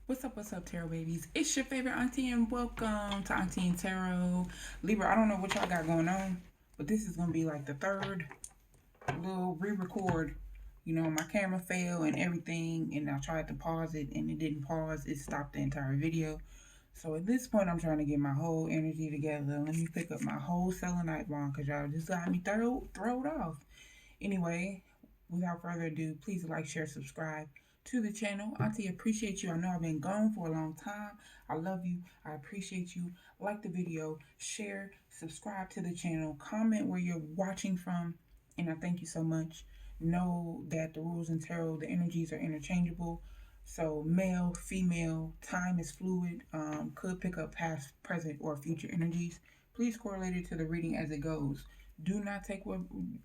What's up, tarot babies? It's your favorite auntie, and welcome to Auntie and Tarot. Libra, I don't know what y'all got going on, but this is going to be like the third little re-record. You know, my camera failed and everything, and I tried to pause it, and it didn't pause. It stopped the entire video. So at this point, I'm trying to get my whole energy together. Let me pick up my whole selenite wand, because y'all just got me throwed off. Anyway, without further ado, please like, share, subscribe to the channel. Auntie, appreciate you. I know I've been gone for a long time. I love you. I appreciate you. Like the video, share, subscribe to the channel, comment where you're watching from, and I thank you so much. Know that the rules in tarot, the energies are interchangeable. So male, female, time is fluid, could pick up past, present, or future energies. Please correlate it to the reading as it goes. Do not take what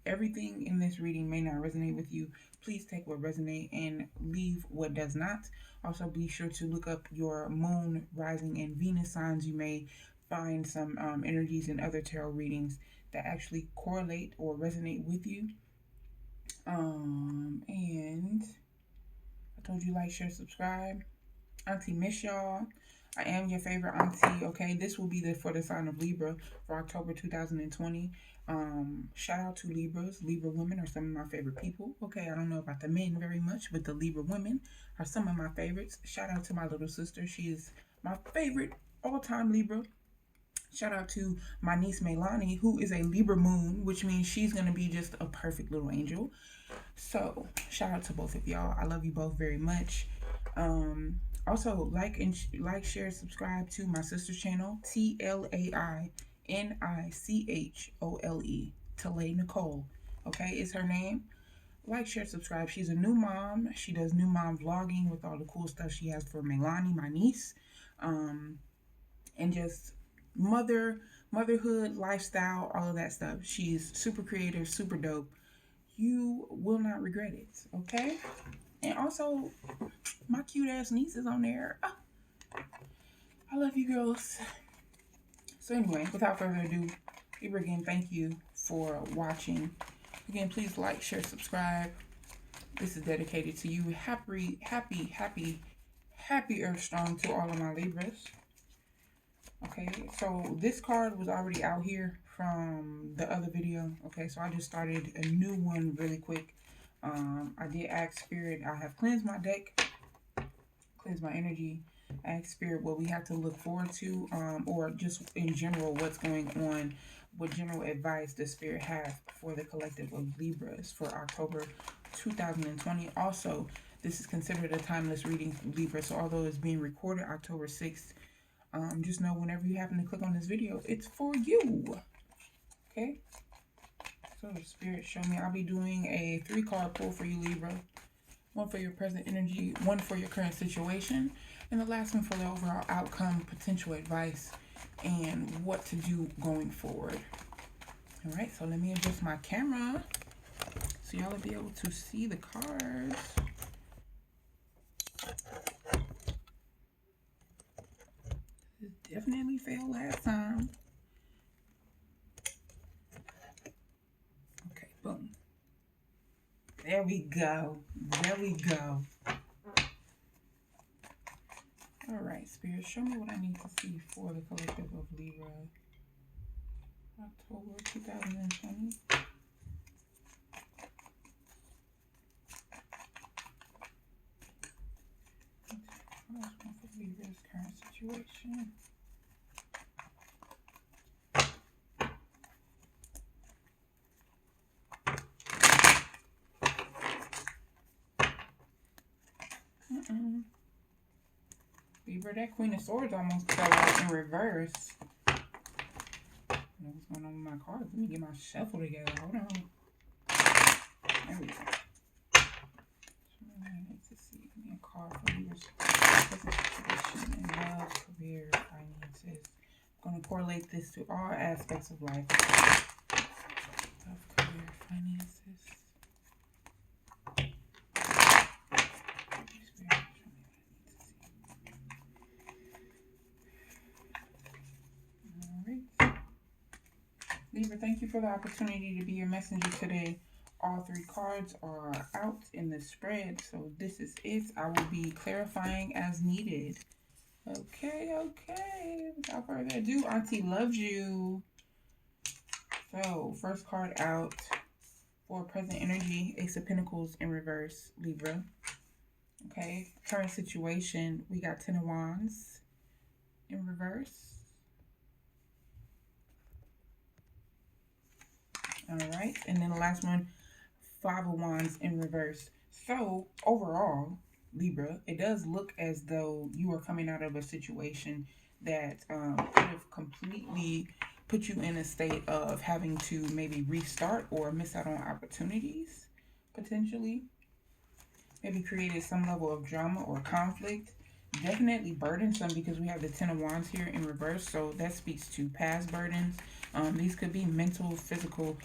everything in this reading may not resonate with you. Please take what resonates and leave what does not. Also, be sure to look up your moon, rising, and Venus signs. You may find some energies in other tarot readings that actually correlate or resonate with you. And I told you like, share, subscribe. Auntie, miss y'all. I am your favorite auntie. Okay, this will be for the sign of Libra for October 2020. Shout out to Libras. Libra women are some of my favorite people. Okay, I don't know about the men very much, but the Libra women are some of my favorites. Shout out to my little sister. She is my favorite all-time Libra. Shout out to my niece Melanie, who is a Libra moon, which means she's going to be just a perfect little angel. So, shout out to both of y'all. I love you both very much. Also, share, subscribe to my sister's channel, TLAINICHOLE, Talay Nicole. Okay, is her name. Like, share, subscribe. She's a new mom. She does new mom vlogging with all the cool stuff she has for Melanie, my niece, and just motherhood, lifestyle, all of that stuff. She's super creative, super dope. You will not regret it. Okay. And also, my cute ass niece is on there. Oh, I love you girls. So anyway, without further ado, Libra, again, thank you for watching. Again, please like, share, subscribe. This is dedicated to you. Happy Earth Strong to all of my Libras. Okay, so this card was already out here from the other video. Okay, so I just started a new one really quick. I did ask Spirit. I have cleansed my deck, cleansed my energy. Ask Spirit what we have to look forward to, or just in general what's going on. What general advice does Spirit have for the collective of Libras for October 2020? Also, this is considered a timeless reading for Libra. So although it's being recorded October 6th, just know whenever you happen to click on this video, it's for you. Okay? So Spirit, show me. I'll be doing a 3-card pull for you, Libra. One for your present energy, one for your current situation, and the last one for the overall outcome, potential advice, and what to do going forward. All right, so let me adjust my camera so y'all will be able to see the cards. It definitely failed last time. Okay, boom. There we go. There we go. All right, Spirit, show me what I need to see for the collective of Libra. October 2020. What else for Libra's current situation? Libra, that Queen of Swords almost fell out in reverse. I don't know what's going on with my cards. Let me get my shuffle together. Hold on. There we go. I need to see. Give me a card for Libra's present situation in love, career, finances. I'm going to correlate this to all aspects of life. Love, career, finances. Libra, thank you for the opportunity to be your messenger today. All three cards are out in the spread, so this is it. I will be clarifying as needed. Okay. Without further ado, Auntie loves you. So, first card out for present energy, Ace of Pentacles in reverse, Libra. Okay, current situation, we got Ten of Wands in reverse. All right, and then the last one, Five of Wands in reverse. So overall, Libra, it does look as though you are coming out of a situation that could have completely put you in a state of having to maybe restart or miss out on opportunities, potentially. Maybe created some level of drama or conflict. Definitely burdensome because we have the Ten of Wands here in reverse, so that speaks to past burdens. These could be mental, physical,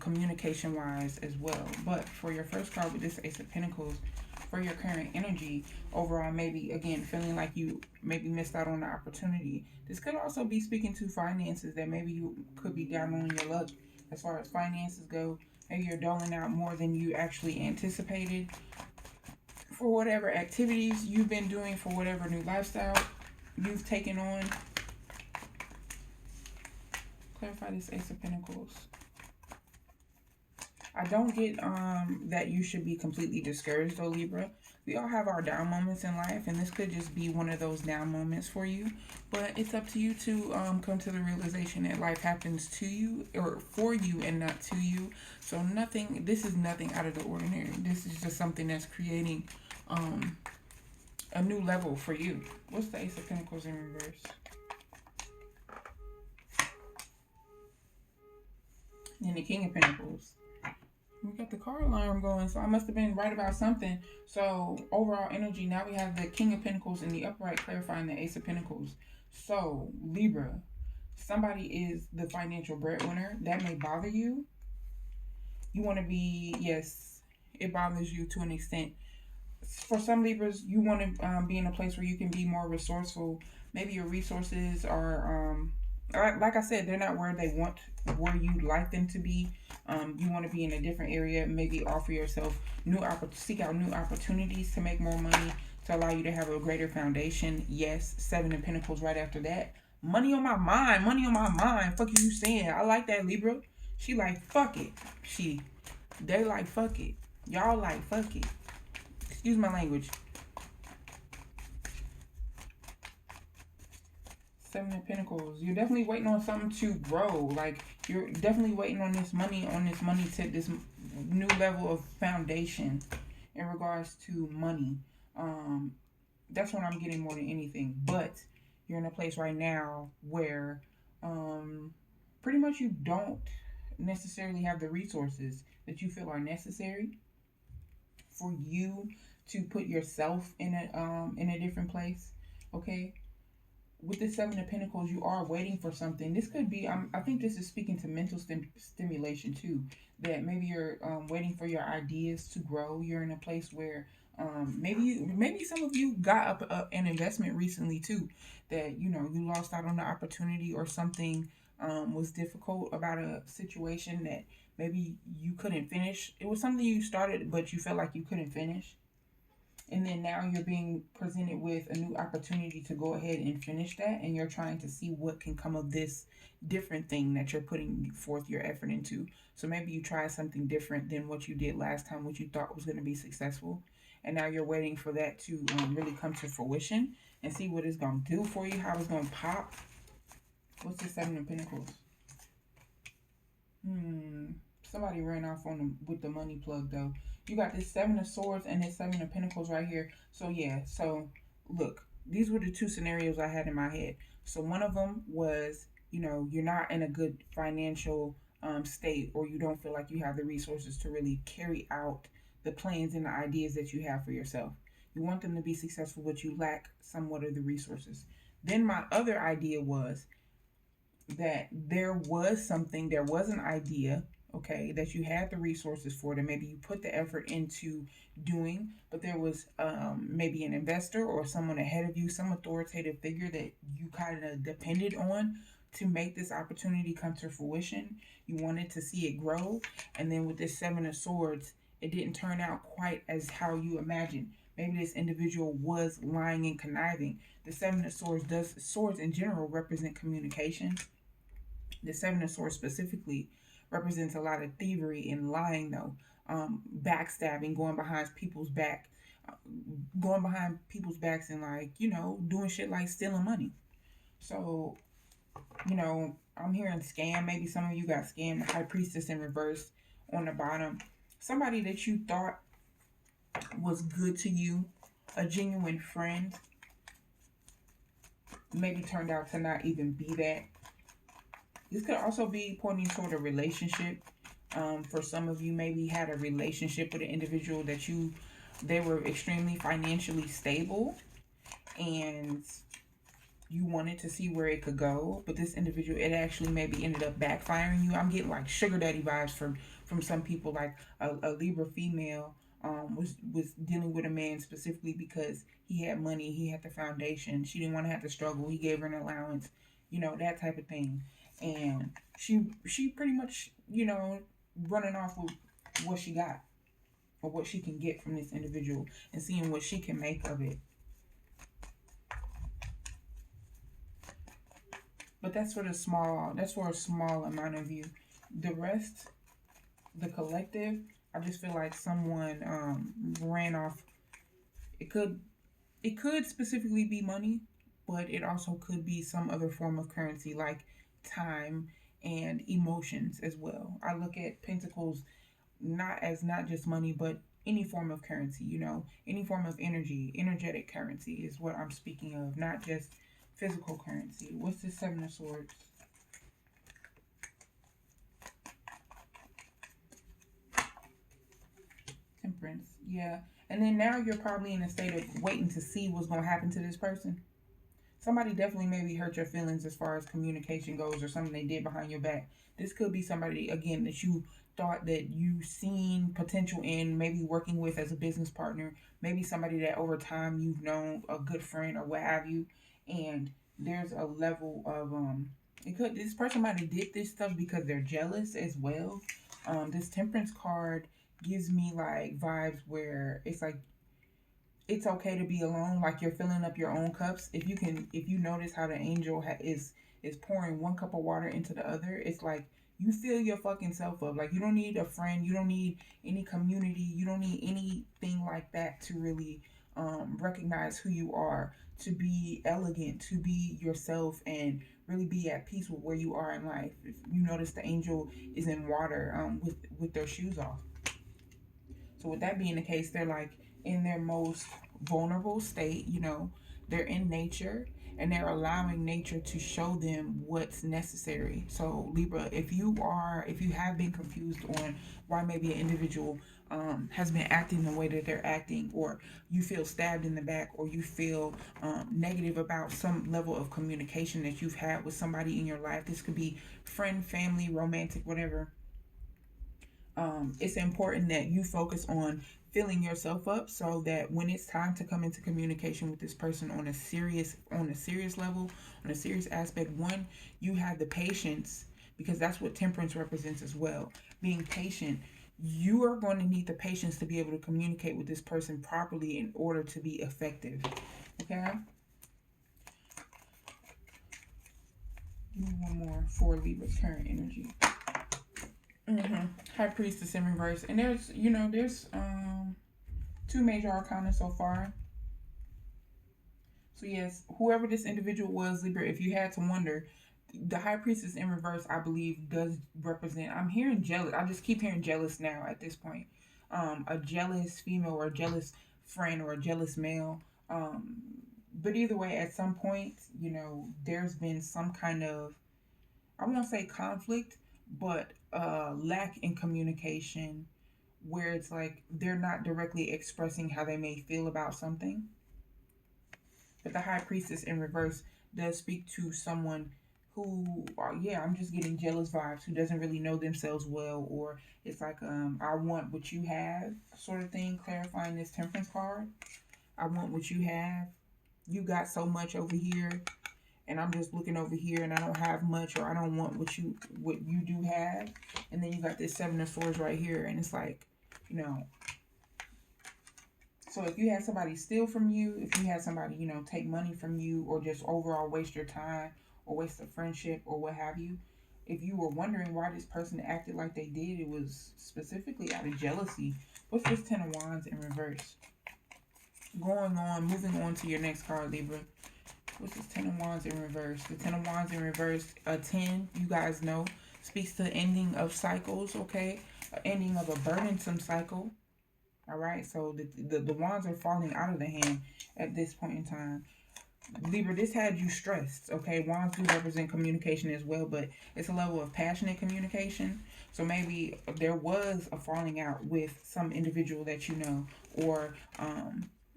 communication wise as well. But for your first card with this Ace of Pentacles, for your current energy, overall, maybe again feeling like you maybe missed out on the opportunity. This could also be speaking to finances, that maybe you could be down on your luck as far as finances go. Maybe you're doling out more than you actually anticipated for whatever activities you've been doing, for whatever new lifestyle you've taken on. Clarify this Ace of Pentacles. I don't get that you should be completely discouraged though, Libra. We all have our down moments in life, and this could just be one of those down moments for you. But it's up to you to come to the realization that life happens to you or for you and not to you. So this is nothing out of the ordinary. This is just something that's creating a new level for you. What's the Ace of Pentacles in reverse? And the King of Pentacles. We got the car alarm going, so I must have been right about something. So overall energy, now we have the King of Pentacles in the upright, clarifying the Ace of Pentacles. So Libra, somebody is the financial breadwinner. That may bother you. You want to be, yes, it bothers you to an extent. For some Libras, you want to be in a place where you can be more resourceful. Maybe your resources are, like I said, they're not where you'd like them to be. You want to be in a different area. Maybe offer yourself seek out new opportunities to make more money, to allow you to have a greater foundation. Yes, Seven of Pentacles right after that. Money on my mind. Money on my mind. Fuck you saying? I like that, Libra. She like, fuck it. They like, fuck it. Y'all like, fuck it. Excuse my language. Seven of Pentacles. You're definitely waiting on something to grow. Like, you're definitely waiting on this money to this new level of foundation in regards to money. That's what I'm getting more than anything. But you're in a place right now where pretty much you don't necessarily have the resources that you feel are necessary for you to put yourself in a different place. Okay, with the Seven of Pentacles, you are waiting for something. This could be, I think this is speaking to mental stimulation too. That maybe you're waiting for your ideas to grow. You're in a place where maybe some of you got up an investment recently too. That you lost out on the opportunity, or something was difficult about a situation that maybe you couldn't finish. It was something you started, but you felt like you couldn't finish. And then now you're being presented with a new opportunity to go ahead and finish that. And you're trying to see what can come of this different thing that you're putting forth your effort into. So maybe you try something different than what you did last time, what you thought was going to be successful. And now you're waiting for that to really come to fruition and see what it's going to do for you, how it's going to pop. What's the Seven of Pentacles? Somebody ran off with the money plug though. You got this Seven of Swords and this Seven of Pentacles right here. So yeah, so look, these were the two scenarios I had in my head. So one of them was, you're not in a good financial state, or you don't feel like you have the resources to really carry out the plans and the ideas that you have for yourself. You want them to be successful, but you lack somewhat of the resources. Then my other idea was that there was an idea, okay, that you had the resources for, that maybe you put the effort into doing, but there was maybe an investor or someone ahead of you, some authoritative figure that you kind of depended on to make this opportunity come to fruition. You wanted to see it grow. And then with this Seven of Swords, it didn't turn out quite as how you imagined. Maybe this individual was lying and conniving. The Seven of Swords in general represent communication. The Seven of Swords specifically represents a lot of thievery and lying, though. Backstabbing, uh, going behind people's backs and, like, doing shit like stealing money. So, I'm hearing scam. Maybe some of you got scammed. The High Priestess in reverse on the bottom. Somebody that you thought was good to you, a genuine friend, maybe turned out to not even be that. This could also be pointing toward a relationship. For some of you, maybe had a relationship with an individual that they were extremely financially stable, and you wanted to see where it could go, but this individual, it actually maybe ended up backfiring you. I'm getting like sugar daddy vibes from some people, like a Libra female was dealing with a man specifically because he had money, he had the foundation, she didn't want to have to struggle, he gave her an allowance, that type of thing. And she pretty much, running off with what she got or what she can get from this individual and seeing what she can make of it. But that's for a small amount of you. The rest, the collective, I just feel like someone ran off. It could specifically be money, but it also could be some other form of currency like time and emotions as well. I look at pentacles not just money, but any form of currency, any form of energetic currency is what I'm speaking of, not just physical currency. What's the Seven of Swords? Temperance. Yeah. And then now you're probably in a state of waiting to see what's going to happen to this person. Somebody definitely maybe hurt your feelings as far as communication goes, or something they did behind your back. This could be somebody, again, that you thought that you seen potential in, maybe working with as a business partner, maybe somebody that over time you've known, a good friend or what have you. And there's a level of this person might have did this stuff because they're jealous as well. This Temperance card gives me like vibes where it's like it's okay to be alone, like you're filling up your own cups. If you notice how the angel is pouring one cup of water into the other, it's like you fill your fucking self up. Like, you don't need a friend, you don't need any community, you don't need anything like that to really recognize who you are, to be elegant, to be yourself, and really be at peace with where you are in life. If you notice, the angel is in water with their shoes off. So with that being the case, they're like in their most vulnerable state, they're in nature and they're allowing nature to show them what's necessary. So Libra, if you have been confused on why maybe an individual has been acting the way that they're acting, or you feel stabbed in the back, or you feel negative about some level of communication that you've had with somebody in your life, this could be friend, family, romantic, whatever. It's important that you focus on filling yourself up so that when it's time to come into communication with this person on a serious level, on a serious aspect, one, you have the patience, because that's what Temperance represents as well. Being patient. You are going to need the patience to be able to communicate with this person properly in order to be effective. Okay? Give me one more for Libra's current energy. High Priestess in reverse. And there's two major arcana so far. So yes, whoever this individual was, Libra, if you had to wonder, the High Priestess in reverse, I believe, does represent, I'm hearing jealous. I just keep hearing jealous now at this point. A jealous female or a jealous friend or a jealous male. But either way, at some point, there's been some kind of, I won't say conflict, but lack in communication, where it's like they're not directly expressing how they may feel about something. But the High Priestess in reverse does speak to someone who, I'm just getting jealous vibes, who doesn't really know themselves well, or it's like, I want what you have sort of thing, clarifying this Temperance card. I want what you have. You got so much over here. and I'm just looking over here and I don't have much, or I don't want what you do have. And then you got this Seven of Swords right here, and it's like, you know, so if you had somebody steal from you, if you had somebody, you know, take money from you, or just overall waste your time or waste a friendship or what have you, if you were wondering why this person acted like they did, it was specifically out of jealousy. What's this Ten of Wands in reverse? Going on, moving on to your next card, Libra. What's this Ten of Wands in reverse? The Ten of Wands in reverse, a 10, you guys know, speaks to the ending of cycles, okay? Ending of a burdensome cycle. All right, so the wands are falling out of the hand at this point in time. Libra, this had you stressed, okay? Wands do represent communication as well, but it's a level of passionate communication. So maybe there was a falling out with some individual that you know,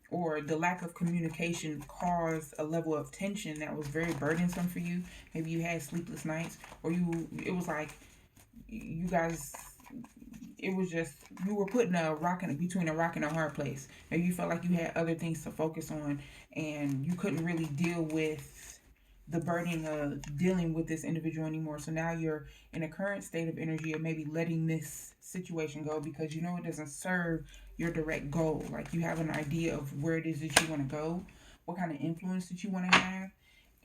or the lack of communication caused a level of tension that was very burdensome for you. Maybe you had sleepless nights, or it was like you guys, it was just, you were put in between a rock and a hard place. Maybe you felt like you had other things to focus on, and you couldn't really deal with the burden of dealing with this individual anymore. So now you're in a current state of energy of maybe letting this situation go because you know it doesn't serve your direct goal. Like, you have an idea of where it is that you want to go, what kind of influence that you want to have.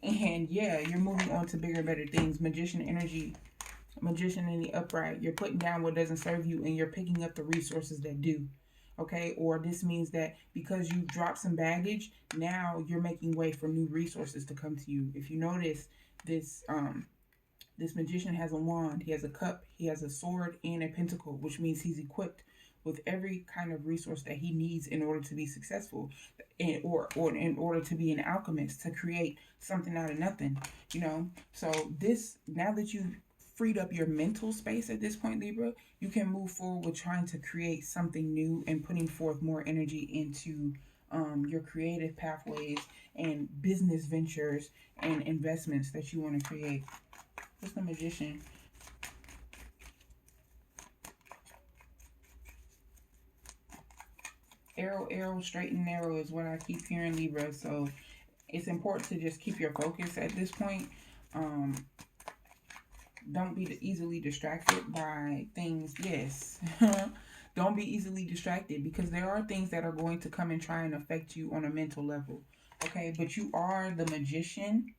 And yeah, you're moving on to bigger and better things. Magician energy, Magician in the upright. You're putting down what doesn't serve you and you're picking up the resources that do. Okay, or this means that because you've dropped some baggage, now you're making way for new resources to come to you. If you notice, this this magician has a wand, he has a cup, he has a sword and a pentacle, which means he's equipped with every kind of resource that he needs in order to be successful, or in order to be an alchemist, to create something out of nothing, you know. So this, now that you freed up your mental space at this point, Libra, you can move forward with trying to create something new and putting forth more energy into your creative pathways and business ventures and investments that you want to create. What's the Magician? Arrow, arrow, straight and narrow is what I keep hearing, Libra. So it's important to just keep your focus at this point. Don't be easily distracted by things. Yes. Don't be easily distracted, because there are things that are going to come and try and affect you on a mental level. Okay, but you are the magician,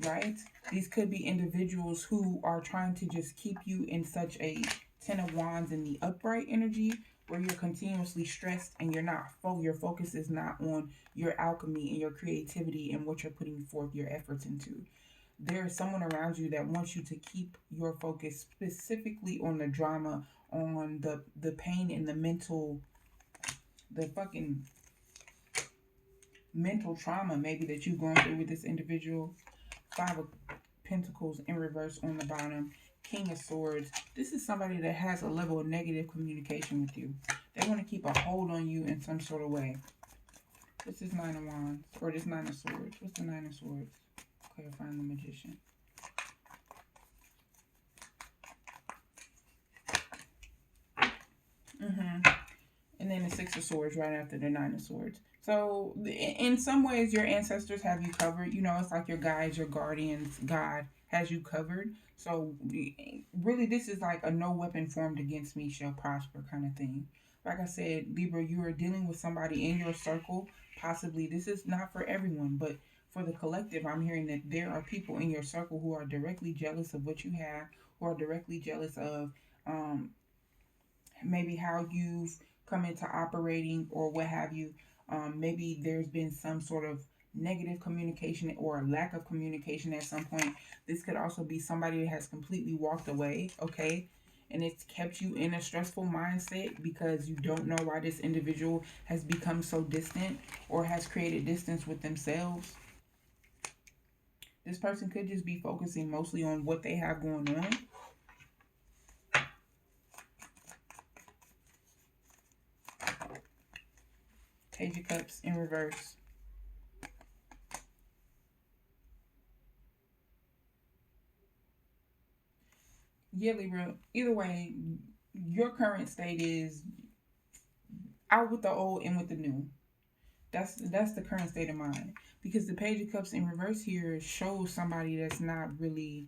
right? These could be individuals who are trying to just keep you in such a Ten of Wands in the upright energy, where you're continuously stressed and your focus is not on your alchemy and your creativity and what you're putting forth your efforts into. There is someone around you that wants you to keep your focus specifically on the drama, on the pain and the fucking mental trauma maybe that you've gone through with this individual. Five of Pentacles in reverse on the bottom. King of Swords. This is somebody that has a level of negative communication with you. They want to keep a hold on you in some sort of way. What's this Nine of Wands? Or this Nine of Swords? What's the Nine of Swords? Clarifying the Magician. And then the Six of Swords right after the Nine of Swords. So in some ways, your ancestors have you covered. You know, it's like your guides, your guardians, God has you covered. So really, this is like a no weapon formed against me shall prosper kind of thing. Like I said, Libra, you are dealing with somebody in your circle. Possibly this is not for everyone, but for the collective, I'm hearing that there are people in your circle who are directly jealous of what you have, who are directly jealous of um, maybe how you've come into operating or what have you. Maybe there's been some sort of negative communication or a lack of communication at some point. This could also be somebody that has completely walked away, okay? And it's kept you in a stressful mindset because you don't know why this individual has become so distant or has created distance with themselves. This person could just be focusing mostly on what they have going on. Page of Cups in reverse. Yeah, Libra. Either way, your current state is out with the old, in with the new. That's the current state of mind. Because the Page of Cups in reverse here shows somebody that's not really,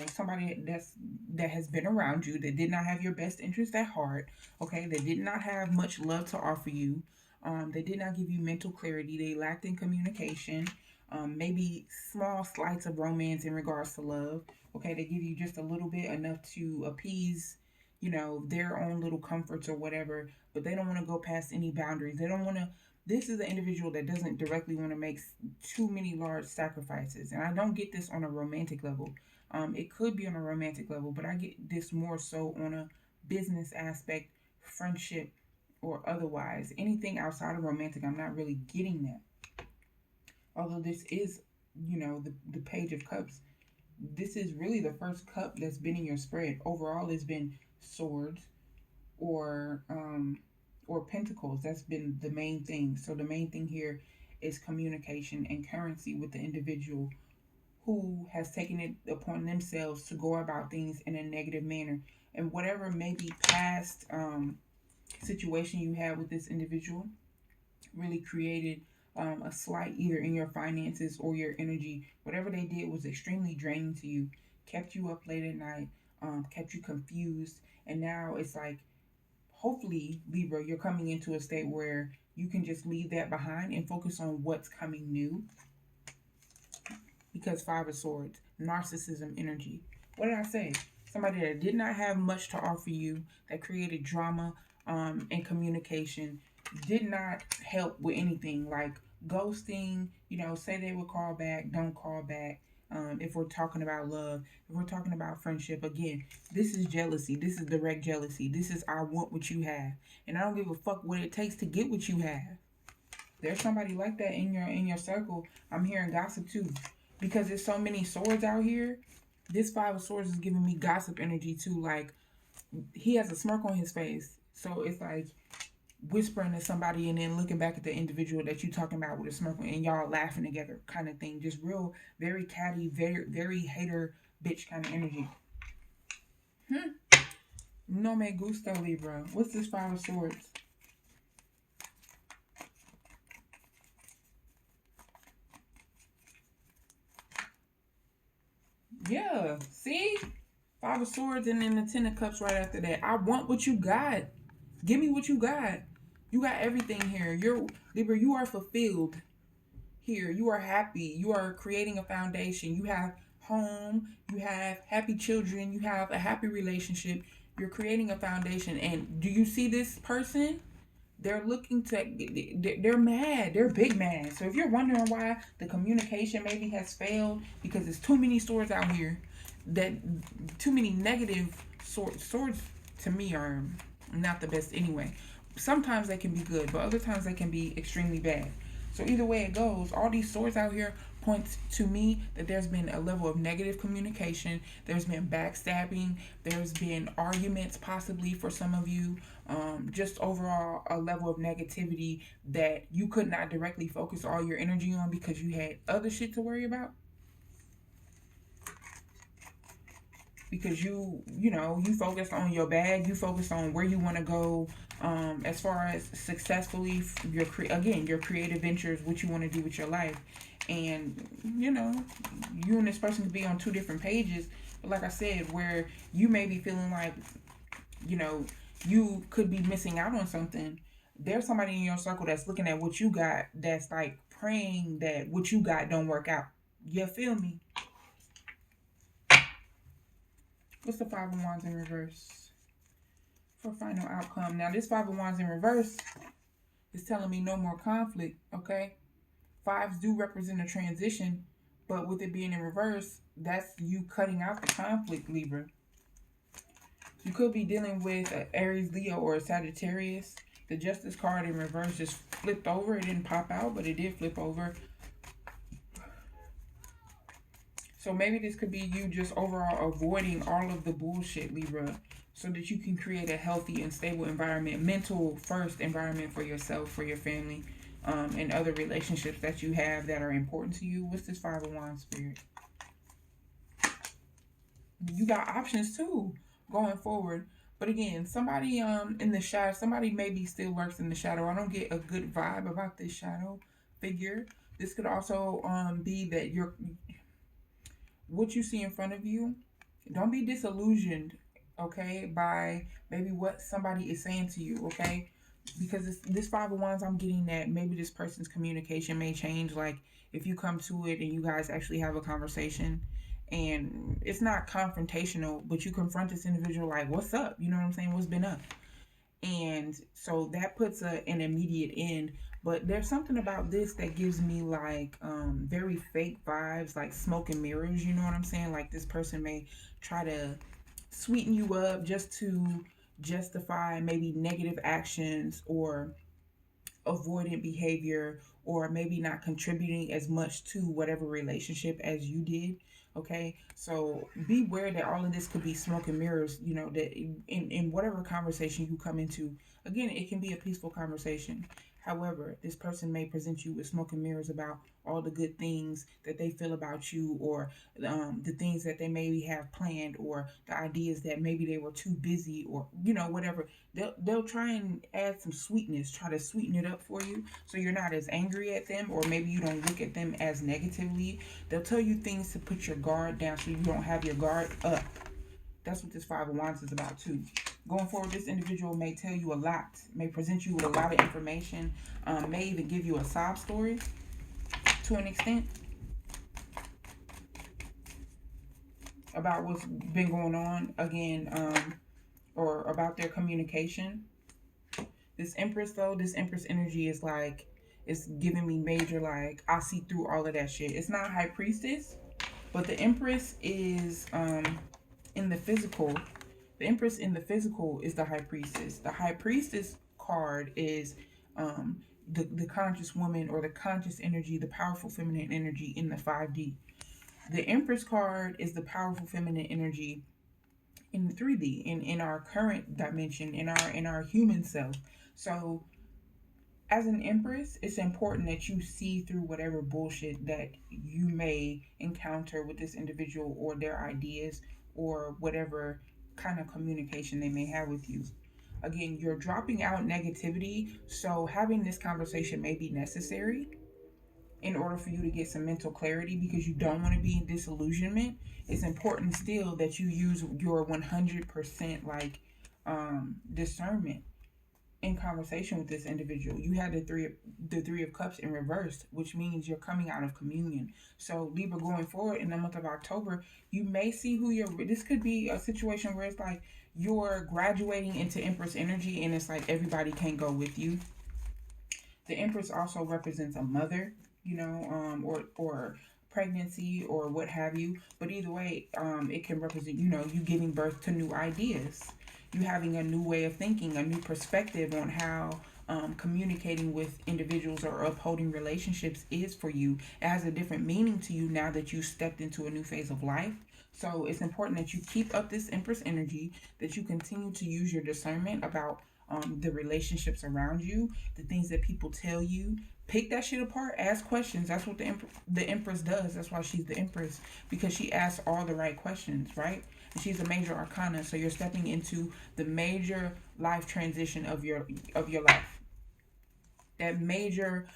somebody that has been around you, that did not have your best interest at heart, okay, that did not have much love to offer you, they did not give you mental clarity, they lacked in communication, maybe small slights of romance in regards to love, okay, they give you just a little bit, enough to appease, their own little comforts or whatever, but they don't want to go past any boundaries. They don't want to. This is an individual that doesn't directly want to make too many large sacrifices. And I don't get this on a romantic level. It could be on a romantic level, but I get this more so on a business aspect, friendship, or otherwise. Anything outside of romantic, I'm not really getting that. Although this is, the Page of Cups. This is really the first cup that's been in your spread. Overall, it's been swords or pentacles. That's been the main thing. So the main thing here is communication and currency with the individual who has taken it upon themselves to go about things in a negative manner. And whatever maybe past situation you had with this individual really created a slight either in your finances or your energy. Whatever they did was extremely draining to you, kept you up late at night, kept you confused. And now it's like, hopefully, Libra, you're coming into a state where you can just leave that behind and focus on what's coming new. Because Five of Swords, narcissism energy. What did I say? Somebody that did not have much to offer you, that created drama and communication, did not help with anything like ghosting, say they would call back, don't call back. If we're talking about love, if we're talking about friendship, again, this is jealousy. This is direct jealousy. This is I want what you have, and I don't give a fuck what it takes to get what you have. There's somebody like that in your circle. I'm hearing gossip too, because there's so many swords out here. This Five of Swords is giving me gossip energy too. Like, he has a smirk on his face, so it's like whispering to somebody and then looking back at the individual that you talking about with a smirk and y'all laughing together kind of thing. Just real, very catty, very, very hater bitch kind of energy. No me gusta, Libra. What's this Five of Swords? Yeah, see? Five of Swords and then the Ten of Cups right after that. I want what you got. Give me what you got. You got everything here. You're Libra, you are fulfilled here. You are happy. You are creating a foundation. You have home. You have happy children. You have a happy relationship. You're creating a foundation. And do you see this person? They're looking to, they're mad. They're big mad. So if you're wondering why the communication maybe has failed, because there's too many swords out here, that too many negative swords to me are not the best anyway. Sometimes they can be good, but other times they can be extremely bad. So either way it goes, all these swords out here points to me that there's been a level of negative communication. There's been backstabbing. There's been arguments possibly for some of you. Just overall a level of negativity that you could not directly focus all your energy on because you had other shit to worry about. Because you focused on your bag, you focused on where you want to go, as far as successfully your creative ventures, what you want to do with your life. And you and this person could be on two different pages, but like I said, where you may be feeling like you could be missing out on something, there's somebody in your circle that's looking at what you got, that's like praying that what you got don't work out. You feel me? What's the Five of Wands in reverse for final outcome? Now, this Five of Wands in reverse is telling me no more conflict, okay? Fives do represent a transition, but with it being in reverse, that's you cutting out the conflict, Libra. You could be dealing with an Aries, Leo, or a Sagittarius. The Justice card in reverse just flipped over. It didn't pop out, but it did flip over. So maybe this could be you just overall avoiding all of the bullshit, Libra, so that you can create a healthy and stable environment, mental first environment for yourself, for your family, and other relationships that you have that are important to you. What's this Five of Wands, Spirit? You got options too going forward, But again, somebody in the shadow, somebody maybe still lurks in the shadow. I don't get a good vibe about this shadow figure. This could also be that what you see in front of you. Don't be disillusioned, okay, by maybe what somebody is saying to you, okay? Because this Five of Wands, I'm getting that maybe this person's communication may change. Like if you come to it and you guys actually have a conversation, and it's not confrontational, but you confront this individual like, "What's up?" You know what I'm saying? What's been up? And so that puts an immediate end. But there's something about this that gives me like very fake vibes, like smoke and mirrors. You know what I'm saying? Like this person may try to sweeten you up just to justify maybe negative actions or avoidant behavior, or maybe not contributing as much to whatever relationship as you did. Okay, so beware that all of this could be smoke and mirrors. You know that in whatever conversation you come into, again, it can be a peaceful conversation. However, this person may present you with smoke and mirrors about all the good things that they feel about you, or the things that they maybe have planned, or the ideas that maybe they were too busy, or whatever. They'll try and add some sweetness, try to sweeten it up for you, so you're not as angry at them, or maybe you don't look at them as negatively. They'll tell you things to put your guard down, so you don't have your guard up. That's what this Five of Wands is about too. Going forward, this individual may tell you a lot, may present you with a lot of information, may even give you a sob story to an extent about what's been going on, again, or about their communication. This Empress, though, this Empress energy is like, it's giving me major, like, I see through all of that shit. It's not High Priestess, but the Empress is in the physical. The Empress in the physical is the High Priestess. The High Priestess card is the conscious woman, or the conscious energy, the powerful feminine energy in the 5D. The Empress card is the powerful feminine energy in the 3D, in our current dimension, in our human self. So as an Empress, it's important that you see through whatever bullshit that you may encounter with this individual, or their ideas, or whatever kind of communication they may have with you. Again, you're dropping out negativity, so having this conversation may be necessary in order for you to get some mental clarity, because you don't want to be in disillusionment. It's important still that you use your 100% like discernment in conversation with this individual. You had the three of cups in reverse, which means you're coming out of communion. So Libra, going forward in the month of October, you may see who you're. This could be a situation where it's like you're graduating into Empress energy, and it's like everybody can't go with you. The Empress also represents a mother, or pregnancy, or what have you. But either way, it can represent, you giving birth to new ideas, you having a new way of thinking, a new perspective on how communicating with individuals or upholding relationships is for you. It has a different meaning to you now that you stepped into a new phase of life. So it's important that you keep up this Empress energy, that you continue to use your discernment about the relationships around you, the things that people tell you. Pick that shit apart. Ask questions. That's what the Empress does. That's why she's the Empress, because she asks all the right questions, right? And she's a major arcana, so you're stepping into the major life transition of your life. That major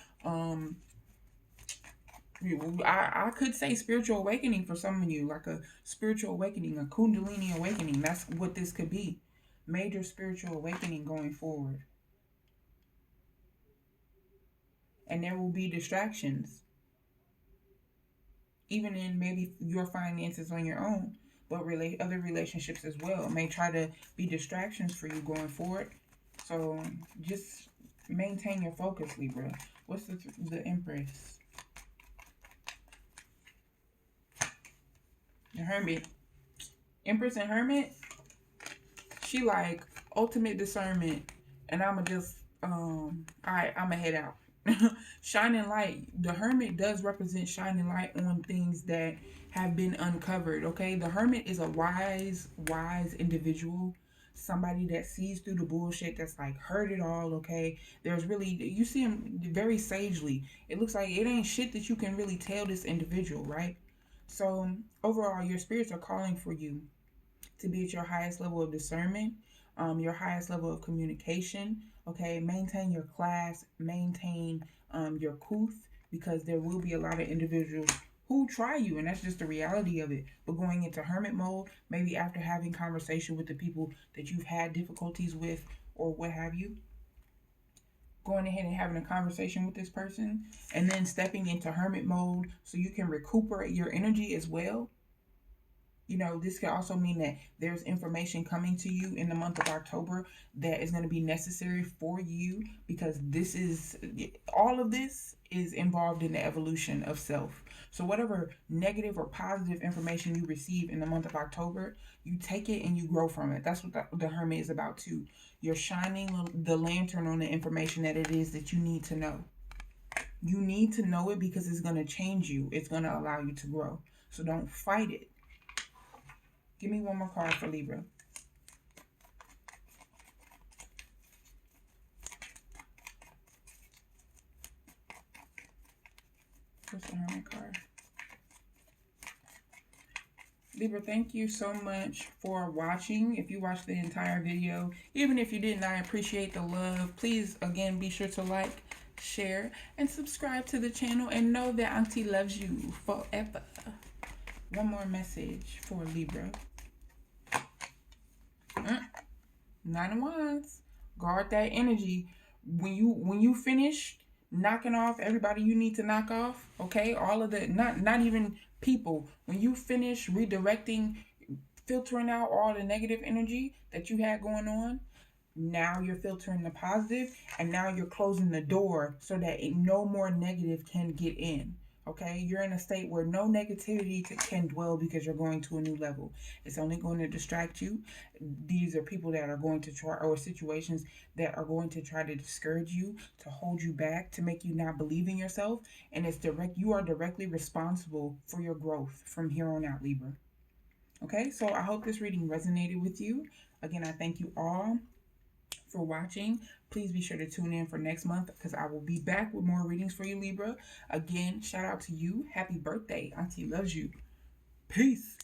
I could say spiritual awakening for some of you, like a spiritual awakening, a Kundalini awakening. That's what this could be. Major spiritual awakening going forward. And there will be distractions, even in maybe your finances on your own, but other relationships as well may try to be distractions for you going forward. So just maintain your focus, Libra. What's the Empress? The Hermit. Empress and Hermit, she like ultimate discernment, and I'ma just alright, I'ma head out. Shining light. The Hermit does represent shining light on things that have been uncovered. Okay, the Hermit is a wise individual, somebody that sees through the bullshit, that's like heard it all. Okay, there's really, you see him very sagely. It looks like it ain't shit that you can really tell this individual, right? So overall, your spirits are calling for you to be at your highest level of discernment. your highest level of communication. Okay, maintain your class, maintain your couth, because there will be a lot of individuals who try you, and that's just the reality of it. But going into hermit mode, maybe after having conversation with the people that you've had difficulties with or what have you, going ahead and having a conversation with this person, and then stepping into hermit mode so you can recuperate your energy as well. You know, this can also mean that there's information coming to you in the month of October that is going to be necessary for you, because this is all of this is involved in the evolution of self. So whatever negative or positive information you receive in the month of October, you take it and you grow from it. That's what the hermit is about too. You're shining the lantern on the information that it is that you need to know. You need to know it because it's going to change you. It's going to allow you to grow. So don't fight it. Give me one more card for Libra. What's the Hermit card? Libra, thank you so much for watching. If you watched the entire video, even if you didn't, I appreciate the love. Please, again, be sure to like, share, and subscribe to the channel, and know that Auntie loves you forever. One more message for Libra. Nine of Wands. Guard that energy. When you finish knocking off everybody you need to knock off, okay? All of the not even people. When you finish redirecting, filtering out all the negative energy that you had going on, now you're filtering the positive, and now you're closing the door so that no more negative can get in. Okay, you're in a state where no negativity can dwell, because you're going to a new level. It's only going to distract you. These are people that are going to try, or situations that are going to try to discourage you, to hold you back, to make you not believe in yourself. And it's direct. You are directly responsible for your growth from here on out, Libra. Okay, so I hope this reading resonated with you. Again, I thank you all for watching. Please be sure to tune in for next month, because I will be back with more readings for you, Libra. Again, shout out to you. Happy birthday. Auntie loves you. Peace.